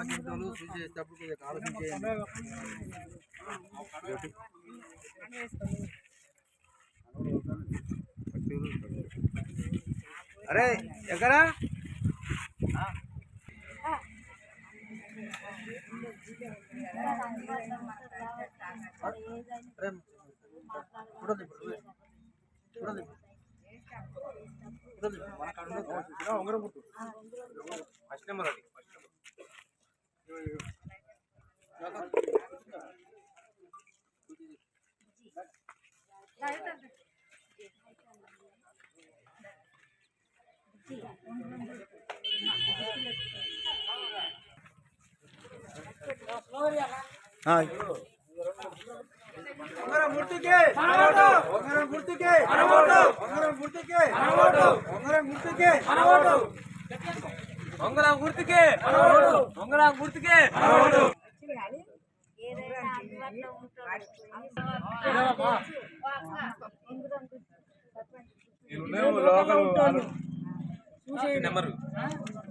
గింజలు చూసేటప్పుడు కొద్దిగా ఆలోచన చేయండి. అరే ఎక్కడా ఫస్ట్ నెంబర్ అది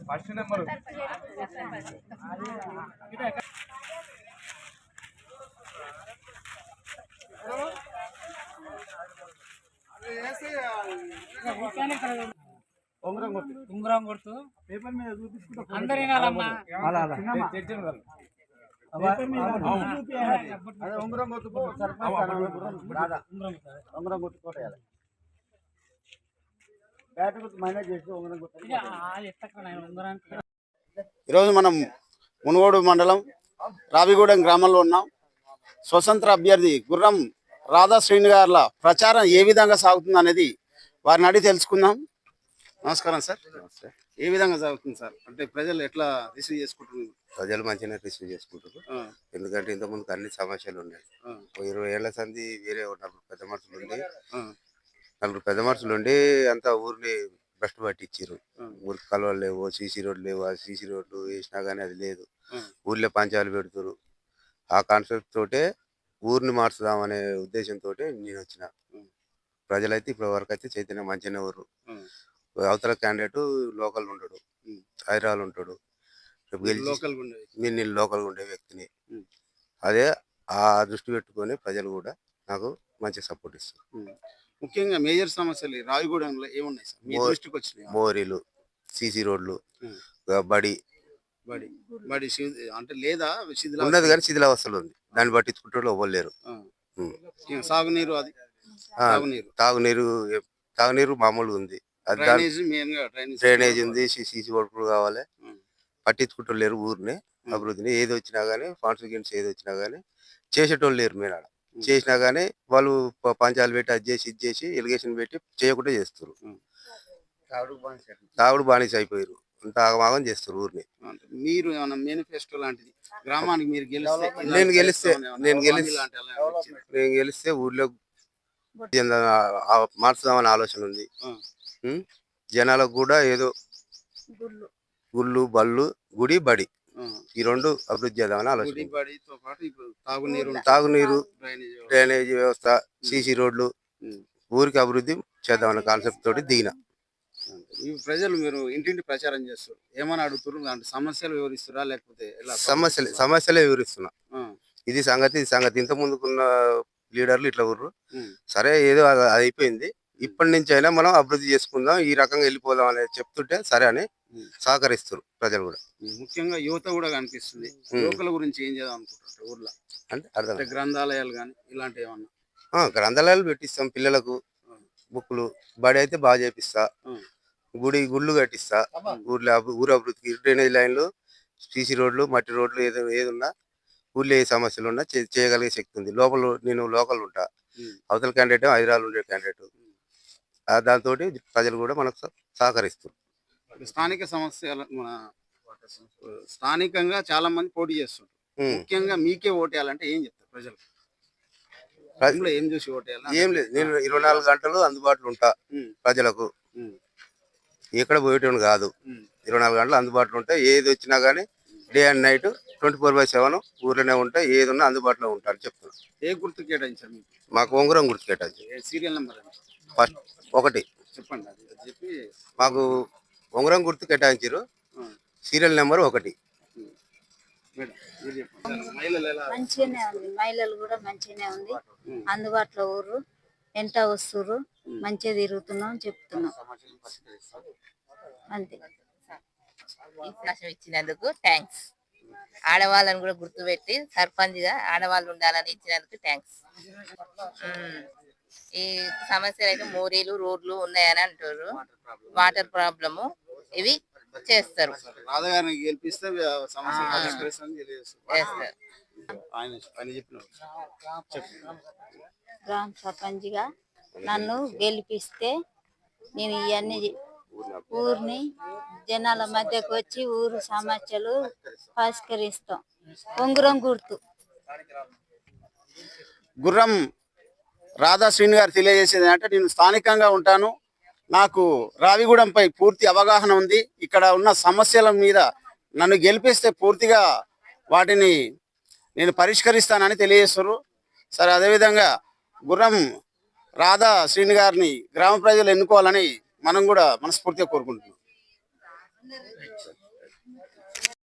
ఫస్ట్ నెంబర్ ఉంగరం గుర్తు పేపర్ మీద చూపించుకుంటా అందరు వినాలమ్మా. ఉంగరం గుర్తు ఉంగరం గుర్తుకోవాలి బ్యాట్ గుర్తు మైనస్ చేసి ఉంగరం గుర్తు. ఈరోజు మనం మునుగోడు మండలం రావిగూడెం గ్రామంలో ఉన్నాం. స్వతంత్ర అభ్యర్థి గుర్రం రాధా శ్రీని గారుల ప్రచారం ఏ విధంగా సాగుతుంది అనేది వారిని అడిగి తెలుసుకుందాం. నమస్కారం సార్. ఏ విధంగా సాగుతుంది సార్? అంటే ప్రజలు ఎట్లా రిసీవ్ చేసుకుంటున్నారు? ప్రజలు మంచిగా రిసీవ్ చేసుకుంటారు. ఎందుకంటే ఇంతకుముందుకు అన్ని సమస్యలు ఉన్నాయి. 20 ఏళ్ల సంది వేరే నలుగురు పెద్ద మనుషులు ఉండి అంతా ఊరిని భ్రష్టు పట్టించారు. ఊరికి కలవలు లేవు, సీసీ రోడ్లు లేవు. ఆ సీసీ రోడ్లు వేసినా కానీ అది లేదు. ఊర్లో పంచాలు పెడుతురు. ఆ కాన్సెప్ట్ తోటే ఊరిని మార్చుదామనే ఉద్దేశంతో నేను వచ్చిన. ప్రజలైతే ఇప్పటి వరకు అయితే చైతన్యం మంచిగానే ఊరు. అవతల క్యాండిడేట్ లోకల్ ఉంటాడు, హైదరాబాద్ ఉంటాడు. నేను లోకల్ ఉండే వ్యక్తిని. అదే ఆ దృష్టి పెట్టుకొని ప్రజలు కూడా నాకు మంచి సపోర్ట్ ఇస్తారు. ముఖ్యంగా మేజర్ సమస్యలు రావిగూడెంలో ఏమున్నాయి సార్ మీ దృష్టికి వచ్చినాయి? మోరీలు, సీసీ రోడ్లు, బడి బడి అంటే లేదా ఉన్నది కానీ శిథిలావస్థలు ఉంది. దాన్ని పట్టించుకుంటే ఇవ్వలేరు. సాగునీరు అది తాగునీరు మామూలుగా ఉంది. డ్రైనేజ్ ఉంది, సీసీ రోడ్లు కావాలి. పట్టించుకుంటూ లేరు ఊరిని అభివృద్ధిని. ఏది వచ్చినా కానీ కాన్స్టిట్యూన్స్ ఏది వచ్చినా కానీ చేసేటోళ్ళు లేరు. మీరు చేసినా కానీ వాళ్ళు పంచాలు పెట్టి అది చేసి ఇది చేసి ఎలిగేషన్ పెట్టి చేయకుండా చేస్తారు. తాగుడు బానిస అయిపోయారు. అంత ఆగమాగం చేస్తారు ఊరిని. మీరు మేనిఫెస్టో లాంటిది గ్రామానికి మీరు నేను గెలిస్తే ఊర్లో మార్చుదామని ఆలోచన ఉంది. జనాలకు కూడా ఏదో గుళ్ళు, బళ్ళు, గుడి, బడి ఈ రెండు అభివృద్ధి చేద్దామని ఆలోచన. తాగునీరు, డ్రైనేజ్ వ్యవస్థ, సీసీ రోడ్లు, ఊరికి అభివృద్ధి చేద్దామన్న కాన్సెప్ట్ తోటి దిగిన. ప్రజలు మీరు ఇంటింటి ప్రచారం చేస్తారు, ఏమని అడుగుతారు? అంటే సమస్యలు వివరిస్తారా లేకపోతే సమస్యలే వివరిస్తున్నా. ఇది సంగతి ఇంత ముందుకున్న లీడర్లు ఇట్లా ఊర్రు. సరే ఏదో అది అయిపోయింది. ఇప్పటి నుంచి అయినా మనం అభివృద్ధి చేసుకుందాం, ఈ రకంగా వెళ్ళిపోదాం అనేది చెప్తుంటే సరే అని సహకరిస్తారు ప్రజలు కూడా. ముఖ్యంగా యువత కూడా కనిపిస్తుంది. యువకుల గురించి ఏం చేద్దాం అనుకుంటారు ఊర్లో? అంటే అర్థం గ్రంథాలయాలు కానీ ఇలాంటివి ఏమన్నా? గ్రంథాలయాలు పెట్టిస్తాం పిల్లలకు, బుక్లు. బడి అయితే బాగా చేపిస్తా. గుళ్ళు కట్టిస్తా. ఊరు అభివృద్ధికి డ్రైనేజ్ లైన్లు, సీసీ రోడ్లు, మట్టి రోడ్లు ఏదున్నా ఊళ్ళో ఏ సమస్యలు ఉన్నా చేయగలిగే శక్తి ఉంది. నేను లోకల్ ఉంటా. అవతల క్యాండిడేట్ హైదరాబాద్ ఉండే క్యాండిడేట్. దాంతో ప్రజలు కూడా మనకు సహకరిస్తారు. స్థానిక సమస్యలు స్థానికంగా చాలా మంది పోటీ చేస్తుంటారు. ముఖ్యంగా మీకే ఓటేయాలంటే ఏం చెప్తారు ప్రజలు? ఏం చూసి ఓటేయాలి? ఏం లేదు, నేను 24 గంటలు అందుబాటులో ఉంటా ప్రజలకు. ఎక్కడ పోయేటోని కాదు. 24 గంటలు అందుబాటులో ఉంటా. ఏది వచ్చినా కానీ డే అండ్ నైట్ 24/7 ఊర్లోనే ఉంటా. ఏది ఉన్నా అందుబాటులో ఉంటాను చెప్తున్నా. ఏ గుర్తు కేటాయించారు? మాకు ఉంగరం గుర్తు కేటాయించారు. సీరియల్ నెంబర్ ఫస్ట్ 1 చెప్పండి. చెప్పి మాకు ఉంగరం గుర్తు కేటాయించారు. Serial number 1. మేడం మీరు చెప్పండి. మహిళలు ఎలా మంచిగానే ఉంది, మహిళలు కూడా మంచిగానే ఉంది. అందుబాటులో ఊరు ఎంట వస్తుర్రు, మంచిగా తిరుగుతున్నాం చెప్తున్నాం అంతే. అవకాశం ఇచ్చినందుకు థ్యాంక్స్. ఆడవాళ్ళని కూడా గుర్తుపెట్టి సర్పంచ్గా ఆడవాళ్ళు ఉండాలని ఇచ్చినందుకు థ్యాంక్స్. ఈ సమస్యలు అయితే మోరీలు రోడ్లు ఉన్నాయని అంటారు, వాటర్ ప్రాబ్లము ఇవి చేస్తారు. రాధాగారిని గెలిపిస్తే సమస్య పరిష్కరిస్తారని తెలియజేస్తారు. చేస్తారు. ఆయన చెప్పిన గ్రామ సర్పంచ్గా నన్ను గెలిపిస్తే నేను ఇవన్నీ ఊరిని జనాల మధ్యకు వచ్చి ఊరు సమస్యలు పరిష్కరిస్తాం. ఉంగరం గుర్తు. గుర్రం రాధా శ్రీని గారు తెలియజేసేది అంటే, నేను స్థానికంగా ఉంటాను, నాకు రావిగూడెంపై పూర్తి అవగాహన ఉంది, ఇక్కడ ఉన్న సమస్యల మీద నన్ను గెలిపిస్తే పూర్తిగా వాటిని నేను పరిష్కరిస్తానని తెలియజేస్తారు. సరే, అదేవిధంగా గుర్రం రాధా శ్రీని గారిని గ్రామ ప్రజలు ఎన్నుకోవాలని మనం కూడా మనస్ఫూర్తిగా కోరుకుంటున్నాం.